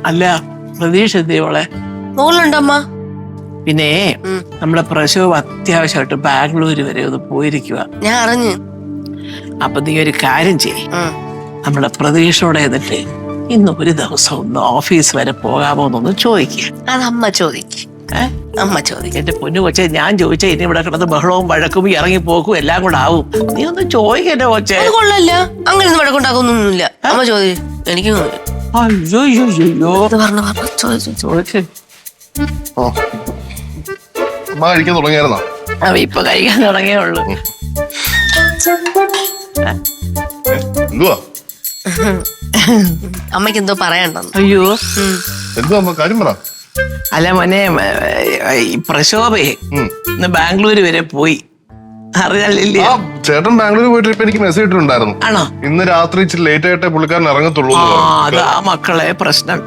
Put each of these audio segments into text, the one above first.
അല്ല പ്രതീക്ഷ എത്തിയോളെ മോളുണ്ടമ്മ. പിന്നെ നമ്മുടെ പ്രസവം അത്യാവശ്യമായിട്ട് ബാംഗ്ലൂര് വരെ ഒന്ന് പോയിരിക്കുക. ഞാൻ അറിഞ്ഞു. അപ്പൊ നീ ഒരു കാര്യം ചെയ്യ്, നമ്മുടെ പ്രതീക്ഷയോടെ എന്നിട്ട് ഇന്ന് ഒരു ദിവസം ഒന്ന് ഓഫീസ് വരെ പോകാമോ എന്നൊന്ന് ചോദിക്കുക. അത് അമ്മ ചോദിക്കും. അമ്മ ചോദിക്കും. എന്റെ പൊന്നു കൊച്ചെ, ഞാൻ ചോദിച്ചാ ഇനി ഇവിടെ കിടന്ന് ബഹളവും വഴക്കും ഇറങ്ങി പോക്കും എല്ലാം കൂടെ ആവും. നീ ഒന്ന് ചോദിക്കട്ടെ കൊച്ചെ. അത് കൊള്ളല്ല, അങ്ങനെ വഴക്കുണ്ടാക്കൊന്നുമില്ല. അമ്മ ചോദിക്കും. എനിക്ക് ചോദിച്ചു. അമ്മ കഴിക്കാൻ തുടങ്ങിയായിരുന്നോ? ഇപ്പൊ കഴിക്കാൻ തുടങ്ങിയേ ഉള്ളൂ. എന്തുവാ? അമ്മയ്ക്ക് എന്തോ പറയാണ്ടെന്ന്. അയ്യോ എന്തുവാ അമ്മ, കാര്യം പറ. അല്ല മോനെ, ഈ പ്രശോഭേ ഇന്ന് ബാംഗ്ലൂര് വരെ പോയി, അറിയാലില്ലേ? ആ ചേട്ടൻ ബാംഗ്ലൂർ പോയിട്ട് ഇപ്പൊ എനിക്ക് മെസ്സേജ് ഇട്ടിട്ടുണ്ടായിരുന്നു. ആണോ? ഇന്ന് രാത്രി ഇച്ചിരി ലേറ്റ് ആയിട്ടേ പുള്ളിക്കാരൻ ഇറങ്ങത്തുള്ളൂ. അതാ മക്കളെ പ്രശ്നം.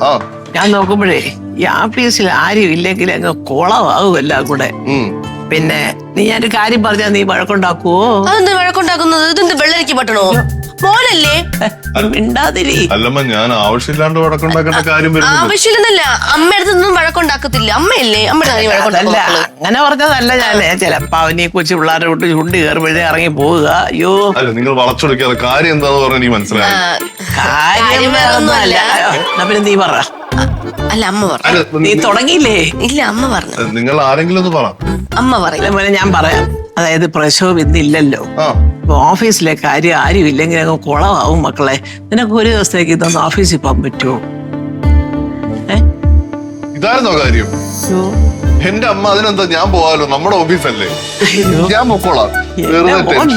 ഞാൻ നോക്കുമ്പോഴേ ഈ ആഫീസിൽ ആരും ഇല്ലെങ്കിൽ അങ്ങ് കുളമാകും എല്ലാം കൂടെ. പിന്നെ നീ ഞാനൊരു കാര്യം പറഞ്ഞാ നീ വഴക്കുണ്ടാക്കുവോ? അതെന്ത് വഴക്കുണ്ടാക്കുന്നത്? ഇതെന്ത് വെള്ളരിക്ക് പറ്റണോ? മോനല്ലേ? മിണ്ടാതിരി. അല്ലമ്മ, ഞാൻ ആവശ്യമില്ലാണ്ട് വഴക്കുണ്ടാക്കേണ്ട കാര്യം ആവശ്യമില്ലെന്നല്ല, അമ്മയടുത്തൊന്നും വഴക്കുണ്ടാക്കത്തില്ല. അമ്മയല്ലേ? അമ്മയുടെ കാര്യം അതല്ല, അങ്ങനെ പറഞ്ഞതല്ല. ഞാന് ചിലപ്പോ അവനീ കൊച്ചു പിള്ളേരെ വിട്ട് ചുണ്ടി കയറുമ്പോഴേ ഇറങ്ങി പോവുക. അയ്യോ അല്ല, നിങ്ങൾ വളച്ചൊടിക്കാതെ കാര്യം എന്താന്ന് പറഞ്ഞാൽ എനിക്ക് മനസ്സിലായി. കാര്യം വേറൊന്നുമല്ല. പിന്നെ നീ പറ. അല്ല, അമ്മ പറഞ്ഞു. നീ തുടങ്ങിയില്ലേ? ഇല്ല, അമ്മ പറഞ്ഞു. നിങ്ങൾ ആരെങ്കിലും ഒന്ന് പറ. അമ്മ പറയില്ല. ഞാൻ പറയാം. അതായത് പ്രസവം ഇന്നില്ലല്ലോ, ഇപ്പൊ ഓഫീസിലെ കാര്യം ആരും ഇല്ലെങ്കിൽ അങ്ങ് കുളമാവും മക്കളെ. നിനക്ക് ഒരു ദിവസത്തേക്ക് ഇതൊന്ന് ഓഫീസിൽ പോകാൻ പറ്റുമോ? ഇതായിരുന്നോ കാര്യം? എന്റെ അമ്മ, അതിനെന്താ, ഞാൻ പോവാലോ, നമ്മുടെ ഓഫീസല്ലേ, ഞാൻ പൊക്കോളാം.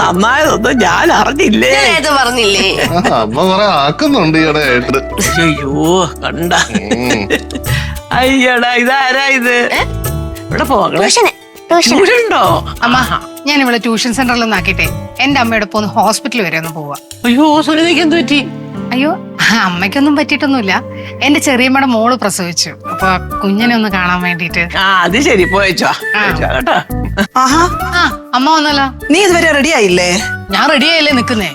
നന്നായതൊന്നും ഞാൻ അറിഞ്ഞില്ലേ. പറഞ്ഞില്ലേ? അമ്മ കുറെ ആക്കുന്നുണ്ട് ഈയിടെയായിട്ട്. അയ്യോ കണ്ട. അയ്യടാ, ഇതാരാ ഇത്? ഇവിടെ പോകണോ? ട്യൂഷനുണ്ടോ? അമ്മ, ഞാൻ ഇവിടെ ട്യൂഷൻ സെന്ററിൽ ഒന്ന് ആക്കിട്ടെ എന്റെ അമ്മയുടെ ഒന്ന് ഹോസ്പിറ്റൽ വരെ ഒന്ന് പോവാ. അയ്യോ സുനിതയ്ക്ക് എന്ത് പറ്റി? അയ്യോ, അമ്മയ്ക്കൊന്നും പറ്റിയിട്ടൊന്നുമില്ല. എന്റെ ചെറിയമ്മയുടെ മോള് പ്രസവിച്ചു. അപ്പൊ കുഞ്ഞിനെ ഒന്ന് കാണാൻ വേണ്ടിട്ട്. അത് ശരി, പോയച്ചോ കേട്ടോ. അമ്മ വന്നല്ലോ. നീ ഇതുവരെ റെഡി ആയില്ലേ? ഞാൻ റെഡി ആയില്ലേ നിക്കുന്നേ.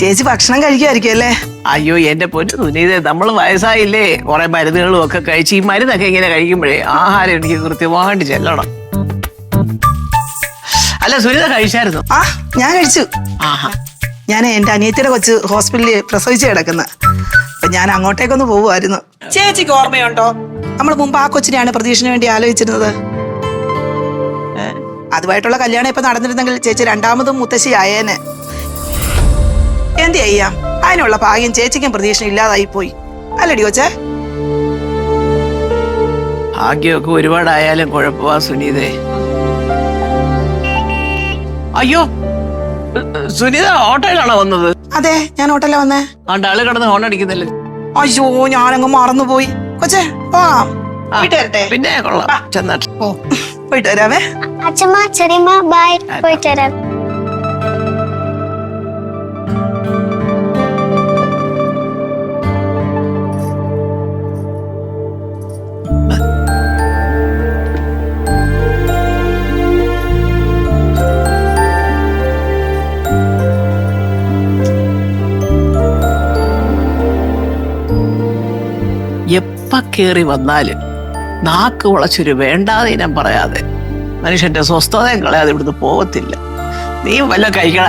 ചേച്ചി ഭക്ഷണം കഴിക്കുമായിരിക്കും അല്ലേ? അയ്യോ എന്റെ പൊന്നു സുനീത, നമ്മള് വയസ്സായില്ലേ, കുറെ മരുന്നുകളും ഒക്കെ കഴിച്ച് ഈ മരുന്നൊക്കെ ഇങ്ങനെ കഴിക്കുമ്പോഴേ ആഹാരം എനിക്ക് കൃത്യമായിട്ട് ചെല്ലണം. അല്ല സുനിത കഴിച്ചായിരുന്നു? ഞാൻ കഴിച്ചു. ഞാൻ എന്റെ അനിയത്തിയുടെ കൊച്ച് ഹോസ്പിറ്റലിൽ പ്രസവിച്ച് കിടക്കുന്ന. അപ്പൊ ഞാൻ അങ്ങോട്ടേക്കൊന്ന് പോവുമായിരുന്നു. ചേച്ചിക്ക് ഓർമ്മയുണ്ടോ, നമ്മൾ മുമ്പ് ആ കൊച്ചിനെയാണ് പ്രതീക്ഷന് വേണ്ടി ആലോചിച്ചിരുന്നത്. അതുമായിട്ടുള്ള കല്യാണം ഇപ്പൊ നടന്നിരുന്നെങ്കിൽ ചേച്ചി രണ്ടാമതും മുത്തശ്ശി ആയേനെ. എന്ത് ചെയ്യാം, അതിനുള്ള ഭാഗ്യം ചേച്ചിക്കും പ്രതീക്ഷ ഇല്ലാതായി പോയി അല്ലടി കൊച്ചേ? ഭാഗ്യമൊക്കെ ഒരുപാടായാലും കുഴപ്പമാ സുനീതേ. അയ്യോ സുനിത ഓട്ടോയിലാണോ വന്നത്? അതെ, ഞാൻ ഹോട്ടലിലാ വന്നേ. ആള് കിടന്ന് ഹോൺ അടിക്കുന്നില്ല. അയ്യോ, ഞാനങ്ങ് മറന്നുപോയി. കൊച്ചേ പോവാം. പിന്നെ കൊള്ളാം, ചെന്നാട്ടെ. പോയിട്ട് വരാവേ. അച്ഛമ്മ, ചെറിയമ്മ, ബൈ. പോയിട്ട് വരാം. എപ്പ കേറി വന്നാലും നാക്ക് വളച്ചൊരു വേണ്ടാതെ ഞാൻ പറയാതെ മനുഷ്യന്റെ സ്വസ്ഥതയും കളയാതെ ഇവിടുന്ന് പോകത്തില്ല. നീ വല്ല കഴിക്കണ.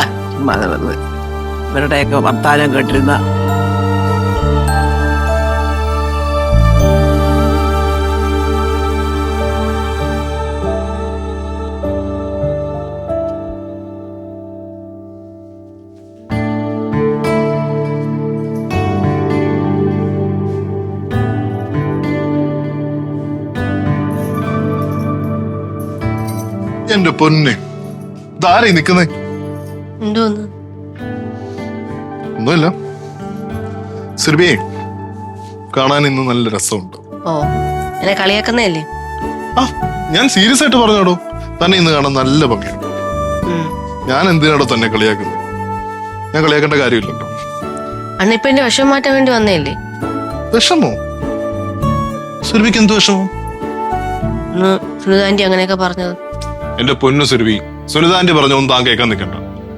ഇവരുടെയൊക്കെ വർത്താനം കേട്ടിരുന്ന എന്റെ പൊന്നെ, ഇതാരേ നിക്കുന്നേ? എന്തോന്ന്? ഒന്നുമില്ല. സുരഭിയെ കാണാൻ ഇന്ന് നല്ല രസമുണ്ട്. ഓ, എന്നെ കളിയാക്കുന്നല്ലേ? ഞാൻ സീരിയസ് ആയിട്ട് പറഞ്ഞോടോ, തന്നെ ഇന്ന് കാണാൻ നല്ല ഭംഗിയുണ്ട്. ഞാൻ എന്തിനാടോ തന്നെ കളിയാക്കുന്നത്? ഞാൻ കളിയാക്കേണ്ട കാര്യമില്ലല്ലോ. അണ്ണിപ്പ എന്റെ വിഷം മാറ്റാൻ വേണ്ടി വന്നേല്ലേ? വിഷമോ? സുരഭിക്ക് എന്ത് വിഷമോ? സുനിതാന്റി അങ്ങനെയൊക്കെ പറഞ്ഞത്. എന്റെ പൊന്നു സുരഭി, സുനിതാന്റി പറഞ്ഞൊന്നും താൻ കേൾക്കാൻ നിൽക്കണ്ട.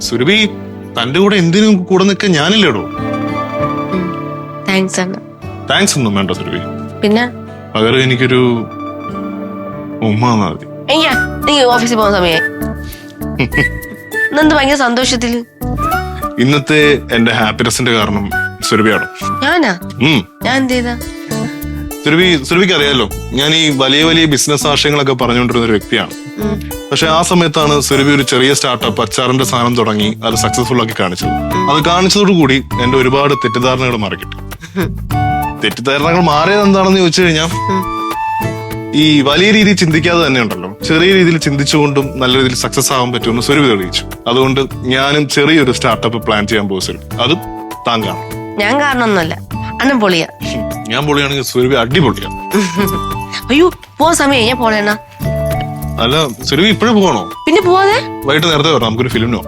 സുരഭി, തന്റെ കൂടെ എന്തിനും കൂടെ നിൽക്കാൻ ഞാനില്ലേടോ. താങ്ക്സ് അണ്ണ. താങ്ക്സ് ഒന്നും വേണ്ട സുരഭി. പിന്നെ പകരം എനിക്കൊരു ഉമ്മ തന്നാ മതി. നീ ഓഫീസിൽ പോകുന്ന സമയം ഇന്നെന്ത് ഭയങ്കര സന്തോഷത്തില്? ഇന്നത്തെ എന്റെ ഹാപ്പിനെസിന്റെ കാരണം സുരഭിയാണ്. ഞാനാ? ഞാൻ എന്ത് ചെയ്താ? സുരഭിക്ക് അറിയാലോ, ഞാൻ ഈ വലിയ വലിയ ബിസിനസ് ആശയങ്ങളൊക്കെ പറഞ്ഞുകൊണ്ടിരുന്ന ഒരു വ്യക്തിയാണ്. പക്ഷെ ആ സമയത്താണ് സുരഭി ഒരു ചെറിയ സ്റ്റാർട്ടപ്പ് അച്ചാറിന്റെ സാധനം തുടങ്ങി അത് സക്സസ്ഫുൾ ആക്കി കാണിച്ചത്. അത് കാണിച്ചതോടുകൂടി എന്റെ ഒരുപാട് തെറ്റിദ്ധാരണകൾ മാറിക്കിട്ടി. തെറ്റിദ്ധാരണകൾ മാറിയത് എന്താണെന്ന് ചോദിച്ചു കഴിഞ്ഞാൽ, ഈ വലിയ രീതിയിൽ ചിന്തിക്കാതെ തന്നെ ഉണ്ടല്ലോ, ചെറിയ രീതിയിൽ ചിന്തിച്ചുകൊണ്ടും നല്ല രീതിയിൽ സക്സസ് ആവാൻ പറ്റുമെന്ന് സുരഭി തെളിയിച്ചു. അതുകൊണ്ട് ഞാനും ചെറിയൊരു സ്റ്റാർട്ടപ്പ് പ്ലാൻ ചെയ്യാൻ പോകും സുരഭി. അതും താൻ കാണും. ഞാൻ കാരണമൊന്നുമല്ല, അണ്ണൻ പൊളിയാ. ഞാൻ പൊളിയാണെങ്കിൽ സുരഭി അടിപൊളിയാ. അയ്യോ പോവാൻ സമയം, ഞാൻ പോണേണ്ണ. അല്ല സുരഭി ഇപ്പോഴും പോകണോ? പിന്നെ പോവാതെ വൈകിട്ട് നേരത്തെ വരണം, നമുക്കൊരു ഫിലിമിനോ.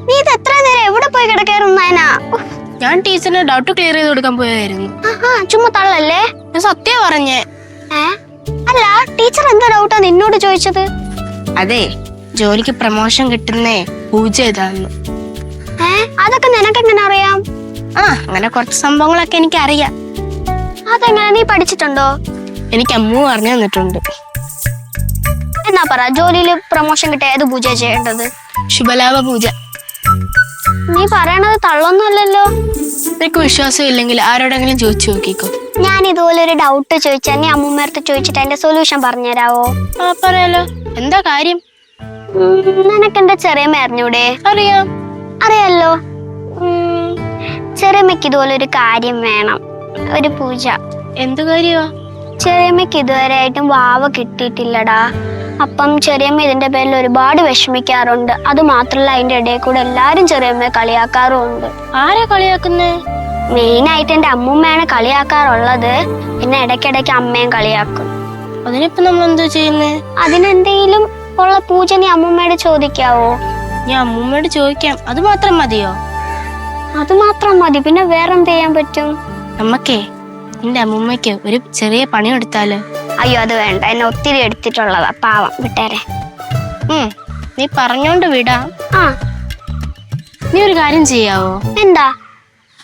നീ ഇത് എത്ര നേരം എവിടെ പോയി കിടക്കായിരുന്നു നായനാ? ഞാൻ ടീച്ചറിന് ഡൗട്ട് ക്ലിയർ ചെയ്ത് കൊടുക്കാൻ പോയായിരുന്നു. ചുമ്മാ തള്ളല്ലേ? ഞാൻ സത്യം പറഞ്ഞേ. അല്ല ടീച്ചർ എന്താ ഡൗട്ടാ നിന്നോട് ചോദിച്ചത്? അതെ, ജോലിക്ക് പ്രമോഷൻ കിട്ടുന്നേ പൂജ ചെയ്താന്ന്. അതൊക്കെ നിനക്കെങ്ങനെ അറിയാം? അങ്ങനെ കുറച്ച് സംഭവങ്ങളൊക്കെ എനിക്ക് അറിയാം. അതെങ്ങനെ, നീ പഠിച്ചിട്ടുണ്ടോ? എനിക്ക് അമ്മു പറഞ്ഞു തന്നിട്ടുണ്ട്. എന്നാ പറ, ജോലിയില് പ്രമോഷൻ കിട്ടിയ ഏത് പൂജ ചെയ്യേണ്ടത്? ശുഭലാഭ പൂജ. നീ പറയണത് തള്ളൊന്നുമല്ലല്ലോ. നിനക്ക് വിശ്വാസം ഇല്ലെങ്കിൽ ആരോടെങ്കിലും ചോദിച്ചു നോക്കിക്കോ. ഞാൻ ഇതുപോലെ ഒരു ഡൗട്ട് ചോദിച്ചാൽ നീ അമ്മൂമ്മേടുത്ത് ചോദിച്ചിട്ട് അതിന്റെ സൊല്യൂഷൻ പറഞ്ഞുതരാവോ? പറയാലോ. എന്താ കാര്യം? നിനക്ക് എന്റെ ചെറിയമ്മ അറിഞ്ഞൂടെ? അറിയാം. അറിയാലോ. ചെറിയമ്മയ്ക്ക് ഇതുപോലെ ഒരു കാര്യം വേണം, ഒരു പൂജ. എന്ത് കാര്യമാ? ചെറിയമ്മയ്ക്ക് ഇതുവരെ ആയിട്ടും വാവ കിട്ടിയിട്ടില്ലടാ. അപ്പം ചെറിയമ്മ ഇതിന്റെ പേരിൽ ഒരുപാട് വിഷമിക്കാറുണ്ട്. അത് മാത്രല്ല, അതിന്റെ ഇടയിൽ കൂടെ എല്ലാരും ചെറിയമ്മയെ കളിയാക്കാറുമുണ്ട്. ആരാ കളിയാക്കുന്നേ? മെയിൻ ആയിട്ട് എന്റെ അമ്മൂമ്മയാണ് കളിയാക്കാറുള്ളത്. പിന്നെ ഇടയ്ക്കിടയ്ക്ക് അമ്മയും കളിയാക്കും. അതിനിപ്പോ നമ്മൾ എന്താ ചെയ്യുന്നേ? അതിനെന്തെങ്കിലും ഉള്ള പൂജ നീ അമ്മൂമ്മയോട് ചോദിക്കാവോ? ഞാൻ അമ്മൂമ്മയോട് ചോദിക്കാം. അത് മാത്രം മതിയോ? അത് മാത്രം മതി. പിന്നെ വേറെന്ത് ചെയ്യാൻ പറ്റും? നമ്മക്കേ എന്റെ അമ്മൂമ്മയ്ക്ക് ഒരു ചെറിയ പണി കൊടുത്താല്? അയ്യോ അത് വേണ്ട, എന്നെ ഒത്തിരി എടുത്തിട്ടുള്ളതാ, പാവം, വിട്ടേരെ. നീ പറഞ്ഞോണ്ട് വിടാം. നീ ഒരു കാര്യം ചെയ്യാവോ? എന്താ?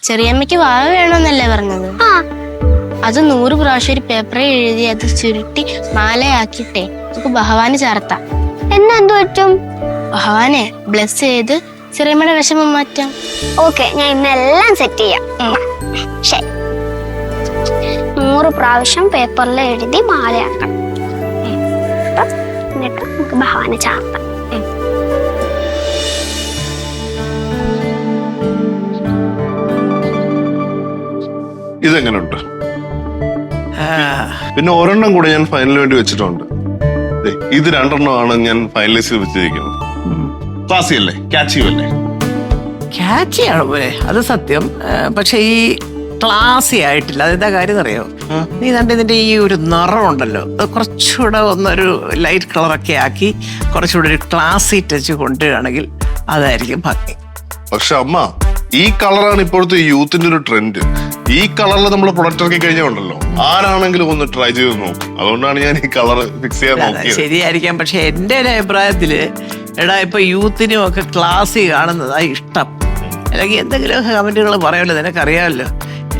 ചെറിയമ്മയ്ക്ക് വാവ വേണമെന്നല്ലേ പറഞ്ഞത്? അത് 100 പ്രാവശ്യം ഒരു പേപ്പറിൽ എഴുതി അത് ചുരുട്ടി മാലയാക്കിട്ടെ നമുക്ക് ഭഗവാന് ചേർത്താം. എന്നാ എന്ത് പറ്റും? ഭഗവാനെ ബ്ലെസ് ചെയ്ത് ചെറിയമ്മയുടെ വിഷമം മാറ്റാം. ഓക്കെ, ഞാൻ ഇന്നെല്ലാം സെറ്റ് ചെയ്യാം. ശരി, 100 പ്രാവശ്യം പേപ്പറിൽ എഴുതി മാലയാക്കണം. എന്നിട്ട് നമുക്ക് ഭഗവാനെ ചാർത്താം. ഇതെങ്ങനെയുണ്ട്? പിന്നെ ഒരെണ്ണം കൂടെ ഞാൻ ഫൈനലിന് വേണ്ടി വെച്ചിട്ടുണ്ട്. ഇത് 2 ഞാൻ ഫൈനലൈസ് ചെയ്ത് വെച്ചിരിക്കുന്നത്. ക്ലാസി അല്ലേ, ക്യാച്ചി അല്ലേ? ക്യാച്ചിയാണ് പോലെ, അത് സത്യം. പക്ഷെ ഈ ക്ലാസി ആയിട്ടില്ല. അതെന്താ കാര്യം അറിയോ? നീ കണ്ട് ഇതിന്റെ ഈ ഒരു നിറം ഉണ്ടല്ലോ, അത് കുറച്ചുകൂടെ ഒന്നൊരു ലൈറ്റ് കളറൊക്കെ ആക്കി കുറച്ചുകൂടെ ഒരു ക്ലാസി ടച്ച് കൊണ്ടുവരികയാണെങ്കിൽ അതായിരിക്കും ഭംഗി. പക്ഷെ അമ്മ, ഈ കളറാണ് ഇപ്പോഴത്തെ യൂത്തിന്റെ ഒരു ട്രെൻഡ്. ഈ കളറിൽ നമ്മൾ പ്രൊഡക്റ്റ് ഇറക്കി കഴിഞ്ഞാൽ ഉണ്ടല്ലോ, ആരാണെങ്കിലും ഒന്ന് ട്രൈ ചെയ്ത് നോക്കും. അതുകൊണ്ടാണ് ഞാൻ ഈ കളർ ഫിക്സ് ചെയ്യാൻ നോക്കിയത്. ശരിയായിരിക്കാം. പക്ഷെ എന്റെ ഒരു അഭിപ്രായത്തില് എടാ, ഇപ്പൊ യൂത്തിനും ഒക്കെ ക്ലാസ്സിൽ കാണുന്നതാ ഇഷ്ടം. അല്ലെങ്കിൽ എന്തെങ്കിലുമൊക്കെ കമന്റുകൾ പറയുമല്ലോ, നിനക്കറിയാമല്ലോ.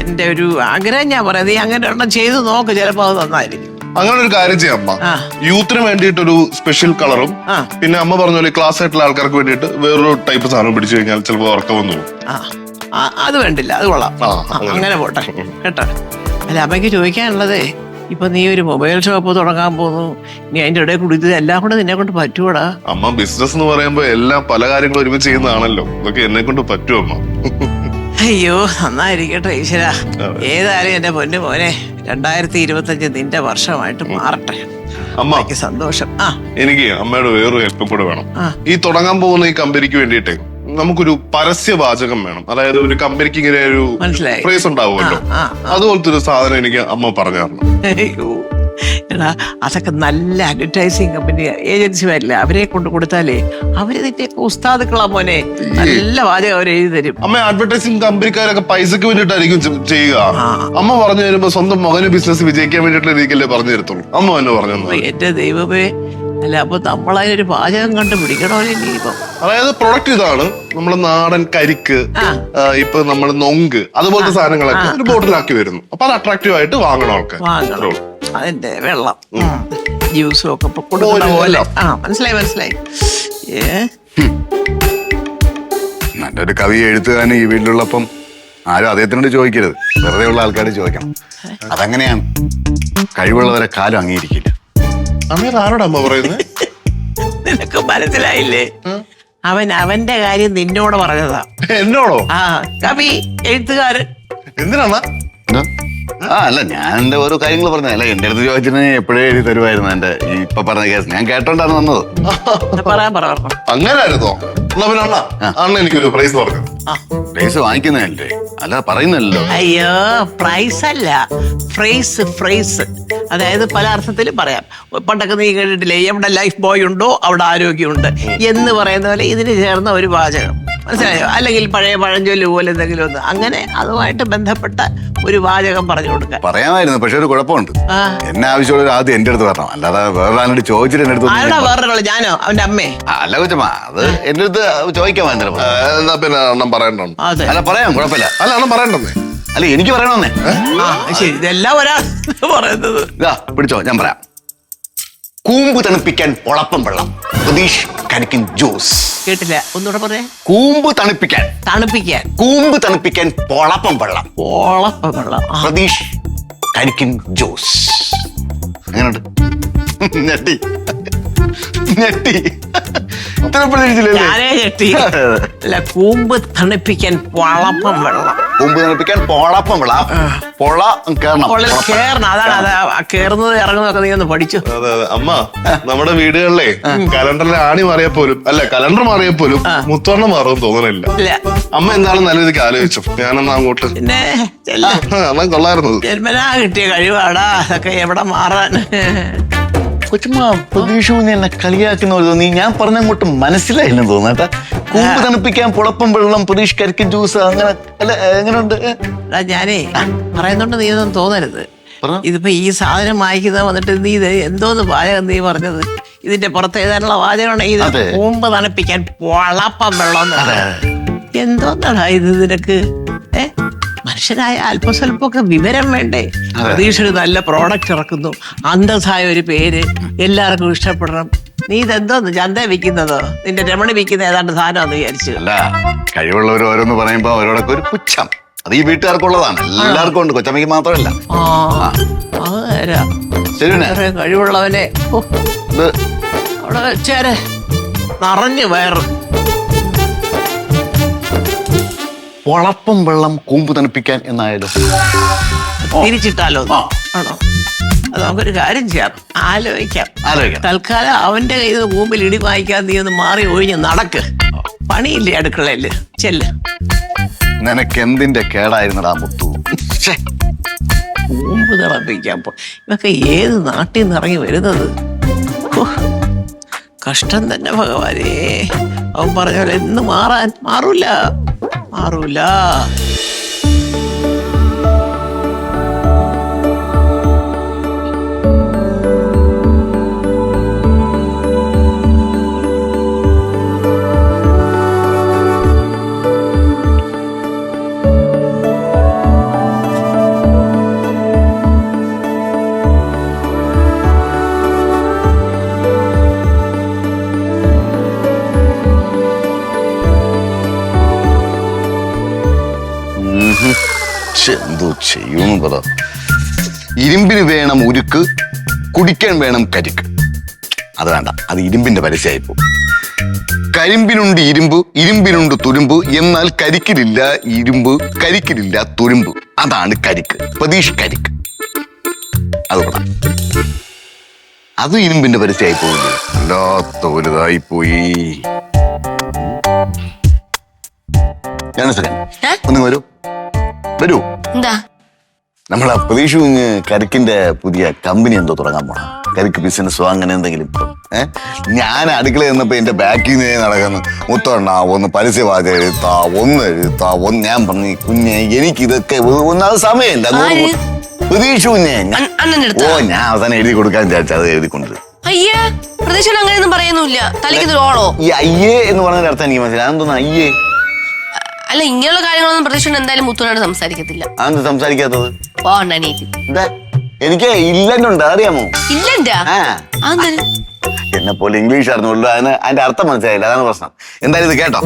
എന്റെ ഒരു ആഗ്രഹം ഞാൻ പറയാം, നീ അങ്ങനെ ഒരെണ്ണം ചെയ്ത് നോക്ക്, ചിലപ്പോ അത് നന്നായിരിക്കും. അങ്ങനെ ഒരു കാര്യം ചെയ്യാം അമ്മ, യൂത്തിന് വേണ്ടിയിട്ടൊരു സ്പെഷ്യൽ കളറും പിന്നെ അമ്മ പറഞ്ഞ പോലെ ക്ലാസ് ആയിട്ടുള്ള ആൾക്കാർക്ക് വേണ്ടിയിട്ട് വേറൊരു ടൈപ്പ് സാധനം പിടിച്ചു കഴിഞ്ഞാൽ ചിലപ്പോൾ ഉറക്കം വന്നു. അത് വേണ്ടില്ല, അത് കൊള്ളാം. അങ്ങനെ പോട്ടെ കേട്ടോ. അല്ല, അമ്മയ്ക്ക് ചോദിക്കാനുള്ളതേ, ഇപ്പൊ നീ ഒരു മൊബൈൽ ഷോപ്പ് തുടങ്ങാൻ പോകുന്നു, നീ അതിന്റെ ഇടയിൽ കൂടി ഇത് എല്ലാം കൂടെ നിന്നെ കൊണ്ട് പറ്റൂടാ? അമ്മ, ബിസിനസ് എന്ന് പറയുമ്പോ എല്ലാം പല കാര്യങ്ങളും ഒരുമിച്ച് ചെയ്യുന്നതാണല്ലോ, ഇതൊക്കെ എന്നെ കൊണ്ട് പറ്റും അമ്മ. അയ്യോ നന്നായിരിക്കട്ടെ ഈശ്വര. ഏതായാലും എന്റെ പൊന്നു മോനെ, 2025 നിന്റെ വർഷമായിട്ട് മാറട്ടെ. അമ്മയ്ക്ക് സന്തോഷം. എനിക്ക് അമ്മയുടെ വേറൊരു ഹെൽപ്പും കൂടെ വേണം. ഈ തുടങ്ങാൻ പോകുന്ന ഈ കമ്പനിക്ക് വേണ്ടിയിട്ടേ നമുക്കൊരു പരസ്യവാചകം വേണം. അതായത് ഒരു കമ്പനിക്ക് ഇങ്ങനെ ഒരു ഫ്രേസ് ഉണ്ടാവുമല്ലോ, അതുപോലത്തെ ഒരു സാധനം എനിക്ക് അമ്മ പറഞ്ഞു തരണം. അയ്യോ എടാ അതൊക്കെ നല്ല അഡ്വർടൈസിങ് കമ്പനി ഏജൻസിമാരില്ല, അവരെ കൊണ്ട് കൊടുത്താലേ അവര് നിന്റെ ഉസ്താദുക്കളാ മോനെ, നല്ല വാചകം അവർ എഴുതി തരും. അമ്മ അഡ്വർടൈസിങ് കമ്പനിക്കാരൊക്കെ പൈസക്ക് വേണ്ടിയിട്ടായിരിക്കും ചെയ്യുക. അമ്മ പറഞ്ഞു തരുമ്പോ സ്വന്തം മകന് ബിസിനസ് വിജയിക്കാൻ വേണ്ടിയിട്ടുള്ള രീതിക്കല്ലേ പറഞ്ഞു തരത്തുള്ളൂ. അമ്മ എന്നെ പറഞ്ഞു. എന്റെ ദൈവമേ, അല്ല അപ്പൊ നമ്മളതിനൊരു പാചകം കണ്ടുപിടിക്കണമല്ലോ ഇനിയിപ്പം. അതായത് പ്രൊഡക്റ്റ് ഇതാണ്, നമ്മളെ നാടൻ കരിക്ക്, ഇപ്പൊ നമ്മള് നൊങ്ക് അതുപോലത്തെ സാധനങ്ങളൊക്കെ ഒരു ബോട്ടിലാക്കി വരുന്നു. അപ്പൊ അത് അട്രാക്റ്റീവ് ആയിട്ട് വാങ്ങണം ആൾക്കാർ. വാങ്ങണം. അതിന്റെ വെള്ളം ജ്യൂസും ഒക്കെ ഇപ്പൊ കൊടുക്കുന്ന പോലെ. മനസ്സിലായി. നല്ലൊരു കവി എഴുത്തുകാരൻ ഈ വീട്ടിലുള്ളപ്പം ആരും അദ്ദേഹത്തിനോട് ചോദിക്കരുത്, വെറുതെ ഉള്ള ആൾക്കാർ ചോദിക്കണം. അതങ്ങനെയാണ്, കഴിവുള്ളവരെ കാലം അംഗീകരിക്കില്ല. അമ്മ ആരോടാ അമ്മ പറയുന്നത്? നിനക്ക് മനസ്സിലായില്ലേ? അവന്റെ കാര്യം നിന്നോട് പറഞ്ഞതാ. എന്നോടോ? കവി എഴുത്തുകാരൻ. എന്തിനാ? അല്ല, ഞാൻ എന്റെ ഓരോ കാര്യങ്ങൾ പറഞ്ഞ അല്ല, എന്റെ അടുത്ത് ചോദിച്ചിട്ടുണ്ടെങ്കിൽ എപ്പോഴേ എഴുതി തരുമായിരുന്നു. എന്റെ ഇപ്പൊ പറഞ്ഞ കേസ് ഞാൻ കേട്ടോണ്ടാണ് വന്നത്. അങ്ങനായിരുന്നോ? എന്നാ പിന്നെ അണ്ണ എനിക്കൊരു പ്രൈസ് പറഞ്ഞു. പ്രൈസ് വാങ്ങിക്കുന്നതല്ലേ, അല്ല പറയുന്നല്ലോ. അയ്യോ, പ്രൈസ് അല്ല, ഫ്രേസ്. അതായത് പല അർത്ഥത്തിലും പറയാം. പണ്ടൊക്കെ നീ കേട്ടിട്ടില്ലേ, എവിടെ ലൈഫ് ബോയ് ഉണ്ടോ അവിടെ ആരോഗ്യമുണ്ട് എന്ന് പറയുന്ന പോലെ ഇതിന് ചേർന്ന ഒരു വാചകം, മനസ്സിലായോ? അല്ലെങ്കിൽ പഴയ പഴഞ്ചൊല്ല് പോലെ എന്തെങ്കിലും ഒന്ന്, അങ്ങനെ അതുമായിട്ട് ബന്ധപ്പെട്ട ഒരു വാചകം പറഞ്ഞു കൊടുക്കാൻ പറയാമായിരുന്നു. പക്ഷെ ഒരു കുഴപ്പമുണ്ട്, എന്നെ ആവശ്യമുള്ള ആദ്യം എന്റെ അടുത്ത് പറഞ്ഞു, അല്ലാതെ വേറൊരാളോട് ചോദിച്ചിട്ട് എന്റെ അടുത്ത്. വേറൊരാള് ഞാനോ അവന്റെ അമ്മേ? അല്ല കൊച്ചമ്മ, അത് എന്റെ അടുത്ത് ചോദിക്കാൻ എന്നാ പിന്നെ അണ്ണം പറയണ്ടോ? അല്ല പറയാം, കുഴപ്പമില്ല. അല്ല അണ്ണം പറയണ്ടെന്നേ. അല്ല എനിക്ക് പറയണമെന്നേ. ശരി, ഇതെല്ലാം ഒരാൾ പറയുന്നത്. ഇതാ പിടിച്ചോ, ഞാൻ പറയാം. കൂമ്പ് തണുപ്പിക്കാൻ പൊളപ്പം വെള്ളം, പ്രതീഷ് കരിക്കിൻ ജ്യൂസ്. കേട്ടില്ല, ഒന്നുകൂടെ പറയാ. കൂമ്പ് തണുപ്പിക്കാൻ കൂമ്പ് തണുപ്പിക്കാൻ പൊളപ്പം വെള്ളം, പ്രതീഷ് കരിക്കിൻ ജ്യൂസ്. എങ്ങനെയുണ്ട്? ഞെട്ടി ഇത്ര പ്രതീക്ഷിച്ചില്ലല്ലേ? ഞാനേ ഞെട്ടി. അല്ല, കൂമ്പ് തണുപ്പിക്കാൻ പൊളപ്പം വെള്ളം. കൂമ്പ് തണുപ്പിക്കാൻ പൊളപ്പം വെള്ളം. പൊള കേറണം, അതാണ്. അത് കേറുന്നത് ഇറങ്ങുന്നതൊക്കെ നീ ഒന്ന് പഠിച്ചു. അതെ. അമ്മ, നമ്മുടെ വീടുകളിലെ കലണ്ടറിലെ ആണി മാറിയാൽ പോലും, അല്ല കലണ്ടർ മാറിയാൽ പോലും മുത്തോണ്ണം മാറുമെന്ന് തോന്നണില്ല. അമ്മ എന്താണ് നല്ല രീതിക്ക് ആലോചിച്ചു. ഞാനെന്നാ അങ്ങോട്ട് പിന്നെ അമ്മ കൊള്ളായിരുന്നത്. ജന്മനാ കിട്ടിയ കഴിവാടാ അതൊക്കെ, എവിടെ മാറാൻ. കൊച്ചുമ്മ പ്രതീക്ഷ എന്നെ കളിയാക്കുന്ന പോലെ തോന്നി. ഞാൻ പറഞ്ഞങ്ങോട്ട് മനസ്സിലായില്ലെന്ന് തോന്നട്ടാ. കൂമ്പ് തണുപ്പിക്കാൻ പൊളപ്പം വെള്ളം, പ്രതീഷ് കരിക്കിൻ ജ്യൂസ്, അങ്ങനെ അല്ല എങ്ങനെയുണ്ട്? ഞാനേ പറയുന്നുണ്ട്, നീ ഒന്നും തോന്നരുത്. ഇതിപ്പോ ഈ സാധനം വായിക്കുന്ന വന്നിട്ട് നീ ഇത് എന്തോന്ന് വാചകം നീ പറഞ്ഞത്? ഇതിന്റെ പുറത്ത് എഴുതാനുള്ള വാചകമാണ് ഇത്. കൂമ്പ് തണുപ്പിക്കാൻ പൊളപ്പം വെള്ളം. എന്തോന്നാടാ ഇത് നിനക്ക്? മനുഷ്യനായ അല്പസ്വല്പമൊക്കെ വിവരം വേണ്ടേ? പ്രതീക്ഷ ഒരു നല്ല പ്രോഡക്റ്റ് ഇറക്കുന്നു, അന്തസ്സായ ഒരു പേര്, എല്ലാവർക്കും ഇഷ്ടപ്പെടണം. നീ ഇതെന്തോന്ന് ചന്ത വിൽക്കുന്നതോ? നിന്റെ രമണി വിൽക്കുന്ന ഏതാണ്ട് സാധനമാണെന്ന് വിചാരിച്ചു. അല്ല, കഴിവുള്ളവർ ഓരോന്ന് പറയുമ്പോ അവരോടൊക്കെ ഒരു പുച്ഛം, അത് ഈ വീട്ടുകാർക്കുള്ളതാണ്. എല്ലാവർക്കും ഉണ്ട്, കൊച്ചമ്മയ്ക്ക് മാത്രമല്ല. കഴിവുള്ളവനെ അവിടെ വെച്ചേരെ നിറഞ്ഞു വയറ്. പൊളപ്പം വെള്ളം കൂമ്പ് തണുപ്പിക്കാൻ എന്നായാലും തിരിച്ചിട്ടാലോ? ആണോ? അത് നമുക്കൊരു കാര്യം ചെയ്യാം, ആലോചിക്കാം. തൽക്കാലം അവന്റെ കയ്യിൽ നിന്ന് കൂമ്പിൽ ഇടി വാങ്ങിക്കാൻ നീ ഒന്ന് മാറി ഒഴിഞ്ഞ് നടക്ക്. പണിയില്ലേ അടുക്കളയില്? ചെല്ല്. നിനക്ക് എന്തിന്റെ കേടായിരുന്നടാ മുത്തു? കൂമ്പ് തിളപ്പിക്കാൻ ഇതൊക്കെ ഏത് നാട്ടിൽ നിന്ന് ഇറങ്ങി വരുന്നത്? കഷ്ടം തന്നെ ഭഗവാനേ. അവൻ പറഞ്ഞ പോലെ ഇന്ന് മാറൂല. എന്തോ ചെയ്യൂന്ന് പറ. ഇരുമ്പിന് വേണം ഉരുക്ക്, കുടിക്കാൻ വേണം കരിക്ക്. അത് വേണ്ട, അത് ഇരുമ്പിന്റെ പരസ്യമായിപ്പോ. കരിമ്പിനുണ്ട് ഇരുമ്പ്, ഇരുമ്പിനുണ്ട് തുരുമ്പ്, എന്നാൽ കരിക്കിലില്ല ഇരുമ്പ്, കരിക്കിലില്ല തുരുമ്പ്. അതാണ് കരിക്ക്, പ്രതീഷ് കരിക്ക്. അത് കൂടാ, അത് ഇരുമ്പിന്റെ പരസ്യമായി പോയില്ലേ? അല്ലാത്ത വലുതായി പോയി. ഒന്ന് വരൂ. എന്താ? നമ്മളെ പ്രതീക്ഷ കുഞ്ഞ് കരിക്കിന്റെ പുതിയ കമ്പനി എന്തോ തുടങ്ങാൻ പോണം. കരിക്ക് ബിസിനസ്സോ അങ്ങനെ എന്തെങ്കിലും. ഞാൻ അടുക്കളയിൽ നിന്നപ്പോ എന്റെ ബാക്കിൽ നിന്ന് നടക്കുന്നു. മുത്തോണ്ണ ഒന്ന് പരസ്യവാചകം എഴുത്താ, ഒന്ന് എഴുത്താ, ഒന്ന്. ഞാൻ പറഞ്ഞു കുഞ്ഞെ എനിക്ക് ഇതൊക്കെ ഒന്നത് സമയമില്ല. പ്രതീക്ഷ കുഞ്ഞെ ഓ ഞാൻ അവസാനം എഴുതി കൊടുക്കാൻ വിചാരിച്ചു. അത് എഴുതിക്കൊണ്ട് അയ്യേ പ്രതീക്ഷ അങ്ങനെയൊന്നും പറയുന്നില്ല. തലയ്ക്ക് ഓളോ ഈ അയ്യേ എന്ന് പറഞ്ഞതിന്റെ അർത്ഥം എനിക്ക് മനസ്സിലായി. അതെന്തോന്ന് അയ്യേ? അല്ല ഇങ്ങനെയുള്ള കാര്യങ്ങളൊന്നും പ്രതീക്ഷ എന്തായാലും മുത്തുനോട് സംസാരിക്കത്തില്ല. അതെന്ത് സംസാരിക്കാത്തത്? പോണ്ടനീതി എനിക്ക് ഇല്ലന്നുണ്ട് അറിയാമോ? ഇല്ലെന്താ എന്നെ പോലെ ഇംഗ്ലീഷ് അറിഞ്ഞുള്ളൂ. അതിന്റെ അർത്ഥം മനസ്സിലായില്ല, അതാണ് പ്രശ്നം. എന്തായാലും ഇത് കേട്ടോ.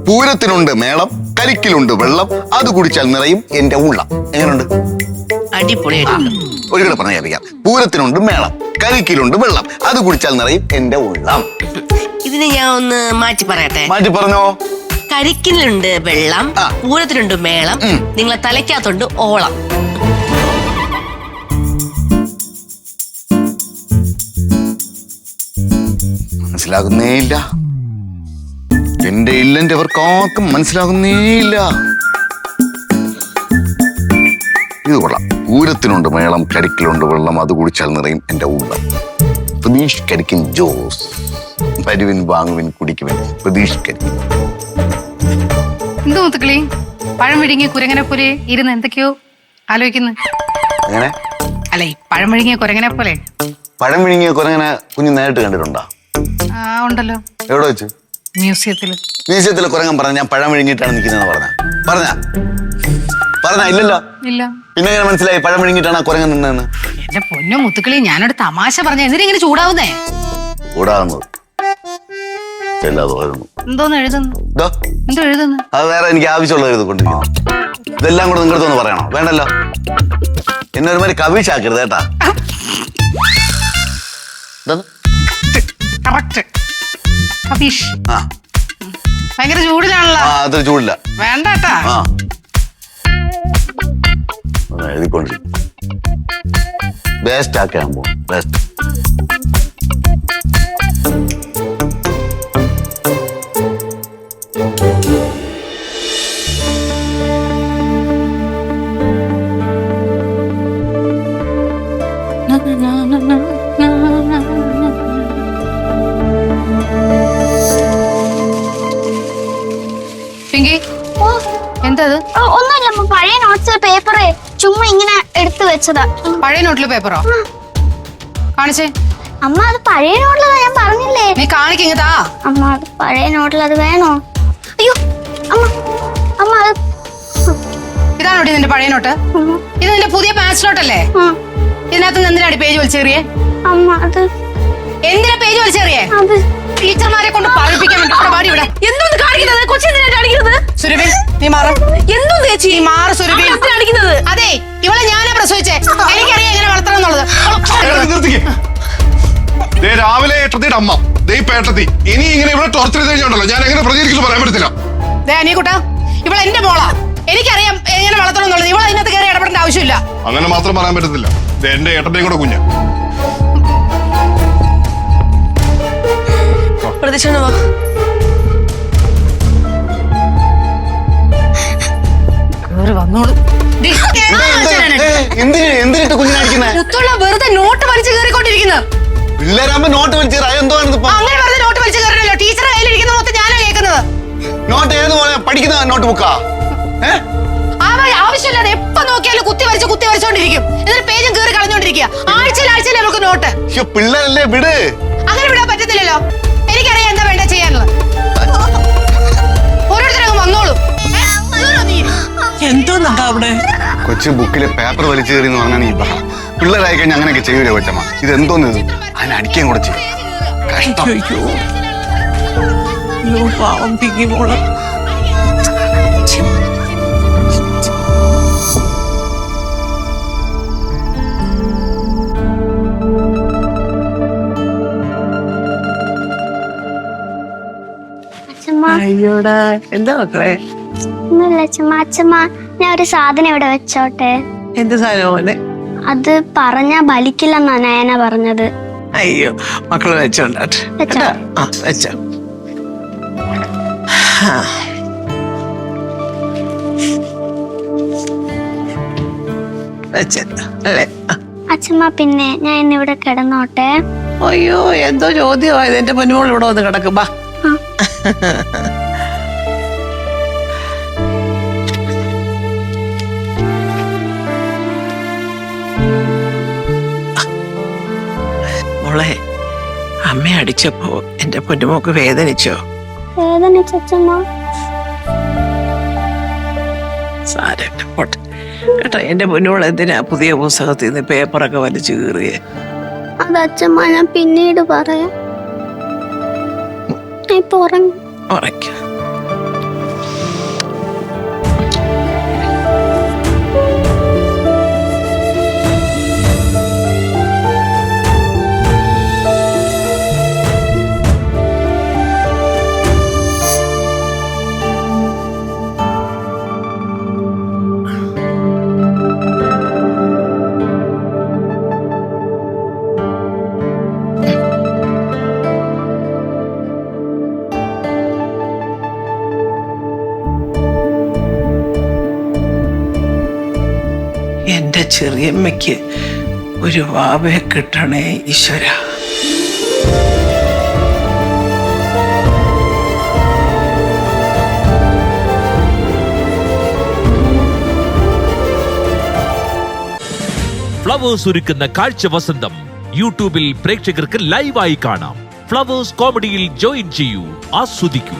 പൂരത്തിനുണ്ട് മേളം, കരിക്കിലുണ്ട് വെള്ളം, അത് കുടിച്ചാൽ നിറയും എന്റെ ഉള്ളം. എങ്ങനെയുണ്ട്? അടിപൊളി. ഒരിക്കലും പറഞ്ഞറിയാം. പൂരത്തിനുണ്ട് മേളം, കരിക്കിലുണ്ട് വെള്ളം, അത് കുടിച്ചാൽ നിറയും എന്റെ ഉള്ളം. ഇതിനെ ഞാൻ ഒന്ന് മാറ്റി പറയട്ടെ. മാറ്റി പറഞ്ഞോ. കരിക്കിലുണ്ട് വെള്ളം, പൂരത്തിനുണ്ട് മേളം, നിങ്ങളെ തലയ്ക്കകത്തുണ്ട് ഓളം. മനസ്സിലാകുന്നേയില്ല. എന്റെ ഇല്ലെന്റെ അവർക്കാർക്കും മനസ്സിലാകുന്നേയില്ല. ഇത് കൊള്ളാം. പൂരത്തിനുണ്ട് മേളം, കരിക്കിലുണ്ട് വെള്ളം, അത് കുടിച്ചാൽ നിറയും എന്റെ ഉള്ളം. പ്രതീഷ് കരിക്കിൻ ജോസ്. വരുവിൻ വാങ്ങുവിൻ കുടിക്കുവിൻ പ്രതീഷ് കരിക്കിൻ. എന്തോ മുത്തുക്കളി പഴം വിഴുങ്ങിയ കുരങ്ങനെ പോലെ ഇരുന്ന് എന്തൊക്കെയോ ആലോചിക്കുന്നു. അങ്ങനെ അല്ല ഈ പഴം വിഴുങ്ങിയ കുരങ്ങനെ പോലെ. പഴം വിഴുങ്ങിയ കുരങ്ങനെ കുഞ്ഞ് നേരിട്ട് കണ്ടിട്ടുണ്ടോ? ആ ഉണ്ടല്ലോ. എവിടെ വെച്ച്? മ്യൂസിയത്തില്. മ്യൂസിയത്തില് കുരങ്ങൻ പറഞ്ഞ ഞാൻ പഴം വിഴുങ്ങിയിട്ടാണ് നിൽക്കുന്നതെന്ന് പറഞ്ഞ ഇല്ലല്ലോ. ഇല്ല. പിന്നെ എങ്ങനെ മനസ്സിലായി പഴം വിഴുങ്ങിയിട്ടാണ് കുരങ്ങൻ നിന്നതെന്ന്? എന്റെ പൊന്നു മുത്തുക്കളി ഞാനൊരു തമാശ പറഞ്ഞ എന്തിനെങ്ങനെ ചൂടാവുന്നേ? ചൂടാകുന്നത് എന്തോന്ന് എഴുതുന്നു? എന്തോ എഴുതുന്നു? അത് വേറെ എനിക്ക് ആവശ്യമുള്ളത് എഴുതിക്കൊണ്ടിരിക്കുന്നു. ഇതെല്ലാം കൂടെ നിങ്ങളുടെ ഒന്ന് പറയണോ? വേണ്ടല്ലോ. എന്നെ ഒരുമാതിരി കവിഷാക്കരുത് കേട്ടാ. ഭയങ്കര ചൂടിലാണല്ലോ. അത്ര ചൂടില്ല. വേണ്ട കേട്ടാ. എഴുതിക്കൊണ്ടിരിക്കും. ബെസ്റ്റ് ആക്കാൻ പോകും. ബെസ്റ്റ്. എന്തത്? ഒന്നുമില്ല, പഴയ നോട്ട്സ് പേപ്പറ് ചുമ്മാ ഇങ്ങനെ എടുത്തു വെച്ചതാ. പഴയ നോട്ടില് പേപ്പറോ? കാണിച്ചേ. അമ്മ അത് പഴയ നോട്ടിലതാ, ഞാൻ പറഞ്ഞില്ലേ. നീ കാണിക്കതാ. അമ്മ അത് പഴയ നോട്ടിൽ അത് വേണോ? അയ്യോ അമ്മ അമ്മ അത് ഇതാണോ നിന്റെ പഴയ നോട്ട്? ഇത് നിന്റെ പുതിയ പാച്ച് നോട്ടല്ലേ? ഇതിനകത്ത് എന്തിനാണ് പേജ് വലിച്ചേറിയേ? അമ്മ അത് എന്തിനാ പേജ് വലിച്ചേറിയേ? അത് ടീച്ചർമാരെ കൊണ്ട് പഠിപ്പിക്കാൻ വേണ്ടി ഇവിടെ എന്തോന്ന് കാണിക്കുന്നത്? കൊച്ചിനെ കാണിക്കുന്നത്? സുരഭി നീ മാറും. എന്തോ ചേച്ചി നീ മാറ് സുരഭി. കാണിക്കുന്നത്? അതെ ഇവളെ ഞാനാ പ്രസവിച്ചേ. എനിക്കറിയാം എങ്ങനെ വളർത്തണം എന്നുള്ളത്. രാവിലെ ഏട്ടത്തിയുടെ അമ്മ ഏട്ടത്തി ഇനി ഇങ്ങനെ ഇവിടെ ടോർച്ചർ ചെയ്ത് കഴിഞ്ഞുണ്ടല്ലോ ഞാൻ എങ്ങനെ പ്രതികരിക്കുന്നു പറയാൻ പറ്റത്തില്ല. അനിയക്കുട്ടാ ഇവളെ എന്റെ മോളാ. എനിക്കറിയാം എങ്ങനെ വളർത്തണം എന്നുള്ളത്. ഇവളെ അതിനകത്ത് കയറി ഇടപെടേണ്ട ആവശ്യമില്ല. അങ്ങനെ മാത്രം പറയാൻ പറ്റത്തില്ല. എന്റെ ഏട്ടന്റെയും കൂടെ കുഞ്ഞ്. എന്തിനിട്ട് കുഞ്ഞിനടിക്കുന്നേ? വെറുതെ നോട്ട് വലിച്ചു കയറിക്കൊണ്ടിരിക്കുന്നത്. പിള്ളേരാകുമ്പോ നോട്ട് വലിച്ചു എന്തോ അങ്ങനെ വെറുതെ നോട്ട് വലിച്ചു കയറണല്ലോ. ടീച്ചറെ കയ്യിലിരിക്കുന്ന മൊത്തം ഞാനാ കേൾക്കുന്നത്. നോട്ട് ഏത് പഠിക്കുന്ന നോട്ട് ബുക്കാ? ആവശ്യമില്ലാതെ എപ്പോ നോക്കിയാലും കുത്തി വരച്ചോണ്ടിരിക്കും. എന്നിട്ട് പേജും കയറി കളഞ്ഞോണ്ടിരിക്കുക. ആഴ്ചയിൽ അവർക്ക് നോട്ട്. പിള്ളേരല്ലേ വിട്. അങ്ങനെ വിടാൻ പറ്റത്തില്ലല്ലോ. എനിക്കറിയാം എന്താ വേണ്ട ചെയ്യാനുള്ളത്. ഓരോരുത്തരും വന്നോളൂ. എന്തോന്നാ അവിടെ? കൊച്ചു ബുക്കിലെ പേപ്പർ വലിച്ചു കയറി എന്ന് പറഞ്ഞാൽ നീ പിള്ളേരായി കഴിഞ്ഞാൽ അങ്ങനെയൊക്കെ ചെയ്യൂലേ കൊച്ചമ്മ? ഇത് എന്തോന്ന് അതിനെ അടിക്കാൻ കൂടെ ചെയ്യും. കഷ്ടം. പാവം പിങ്കി മോള്. അയ്യോടാ എന്താ മക്കളെ? അച്ഛമ്മ ഞാൻ ഒരു സാധനം ഇവിടെ വെച്ചോട്ടെ. എന്ത് സാധനം പോലെ? അത് പറഞ്ഞാ ബലിക്കില്ലെന്നാ നയന പറഞ്ഞത്. അയ്യോ മക്കള് വെച്ചോണ്ടാട്ടെ. വെച്ചോ. അച്ഛൻ അല്ലേ? അച്ഛമ്മ പിന്നെ ഞാൻ ഇന്നിവിടെ കിടന്നോട്ടെ. അയ്യോ എന്തോ ചോദ്യമായത്. എന്റെ പൊന്നുമോൾ ഇവിടെ വന്ന് കിടക്കും. ബാ. മോളെ, അമ്മ അടിച്ചപ്പോ എന്റെ പൊന്നുമോക്ക് വേദനിച്ചോ? വേദനിച്ചമ്മ. സാരമില്ല, പോട്ടെ കേട്ടോ. എന്റെ പൊന്നുമോൾ എന്തിനാ പുതിയ പുസ്തകത്തിൽ നിന്ന് പേപ്പറൊക്കെ വലിച്ചു കീറിയേ? അത് അച്ഛമ്മ ഞാൻ പിന്നീട് പറയാം. ഇപ്പൊ ഉറങ്ങി. ഉറയ്ക്ക. എന്റെ ചെറിയമ്മയ്ക്ക് ഒരു വാവയെ കിട്ടണേ ഈശ്വര. ഫ്ലവേഴ്സ് ഒരുക്കുന്ന കാഴ്ച വസന്തം യൂട്യൂബിൽ പ്രേക്ഷകർക്ക് ലൈവായി കാണാം. ഫ്ലവേഴ്സ് കോമഡിയിൽ ജോയിൻ ചെയ്യൂ, ആസ്വദിക്കൂ.